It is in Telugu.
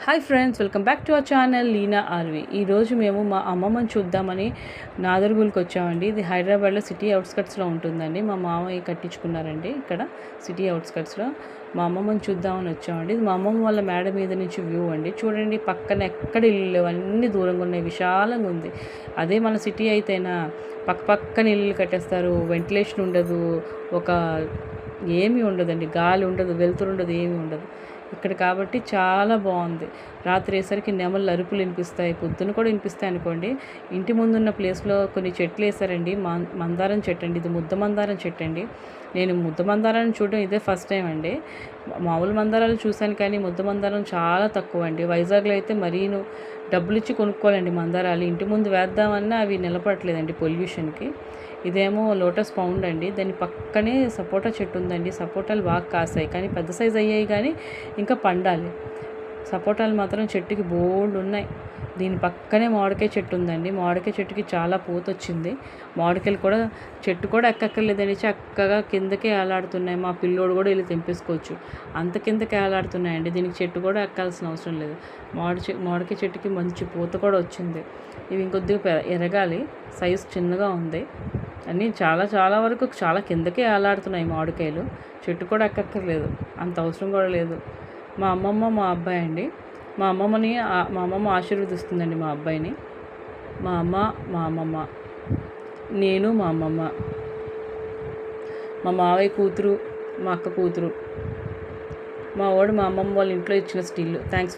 Hi friends, welcome back to our channel Leena RV. ఈరోజు మేము మా అమ్మమ్మని చూద్దామని నాదర్గుల్కి వచ్చామండి. ఇది హైదరాబాద్లో సిటీ అవుట్స్కట్స్లో ఉంటుందండి. మా మామయ్య కట్టించుకున్నారండి ఇక్కడ సిటీ అవుట్స్కట్స్లో. మా అమ్మమ్మని చూద్దామని వచ్చామండి. ఇది మా అమ్మమ్మ వాళ్ళ మేడ మీద నుంచి వ్యూ అండి. చూడండి, పక్కన ఎక్కడ ఇల్లు అన్నీ దూరంగా ఉన్నాయి, విశాలంగా ఉంది. అదే మన సిటీ అయితేనా పక్కన ఇల్లు కట్టేస్తారు, వెంటిలేషన్ ఉండదు, ఒక ఏమీ ఉండదండి, గాలి ఉండదు, వెలుతురు ఉండదు, ఏమీ ఉండదు. ఇక్కడ కాబట్టి చాలా బాగుంది. రాత్రి అయ్యేసరికి నెమళ్ళు అరుపులు వినిపిస్తాయి, పొద్దున కూడా వినిపిస్తాయి అనుకోండి. ఇంటి ముందున్న ప్లేస్లో కొన్ని చెట్లు వేసారండి. మందారం చెట్టు అండి, ఇది ముద్ద మందారం చెట్టు అండి. నేను ముద్ద మందారాన్ని చూడడం ఇదే ఫస్ట్ టైం అండి. మామూలు మందారాలు చూశాను కానీ ముద్ద మందారం చాలా తక్కువ అండి. వైజాగ్లో అయితే మరీను డబ్బులు ఇచ్చి కొనుక్కోవాలండి మందారాలు. ఇంటి ముందు వేద్దామన్నా అవి నిలబడట్లేదండి పొల్యూషన్కి. ఇదేమో లోటస్ పౌండ్ అండి. దాని పక్కనే సపోటా చెట్టు ఉందండి. సపోటాలు బాగా కాసాయి కానీ పెద్ద సైజు అయ్యాయి, కానీ ఇంకా పండాలి. సపోటాలు మాత్రం చెట్టుకి బోల్డ్ ఉన్నాయి. దీని పక్కనే మామిడికాయ చెట్టు ఉందండి. మామిడికాయ చెట్టుకి చాలా పూత వచ్చింది. మామిడికాయలు కూడా చెట్టు కూడా ఎక్కక్కర్లేదండి, చక్కగా కిందకే ఏలాడుతున్నాయి. మా పిల్లోడు కూడా వెళ్ళి తెంపేసుకోవచ్చు, అంత కిందకే ఏలాడుతున్నాయండి. దీనికి చెట్టు కూడా ఎక్కాల్సిన అవసరం లేదు. మామిడికాయ చెట్టుకి మంచి పూత కూడా వచ్చింది. ఇవి ఇంకొద్దిగా ఎరగాలి, సైజు చిన్నగా ఉంది. అన్నీ చాలా చాలా వరకు చాలా కిందకే ఏలాడుతున్నాయి మామిడికాయలు. చెట్టు కూడా ఎక్కక్కర్లేదు, అంత అవసరం కూడా లేదు. మా అమ్మమ్మ మా అబ్బాయి అండి. మా అమ్మమ్మ ఆశీర్వదిస్తుందండి మా అబ్బాయిని. మా అమ్మమ్మ, నేను, మా అమ్మమ్మ, మా మావయ్య కూతురు, మా అక్క కూతురు, మా వాడు మా అమ్మమ్మ వాళ్ళ ఇంట్లో ఇచ్చిన స్టిల్. థ్యాంక్స్.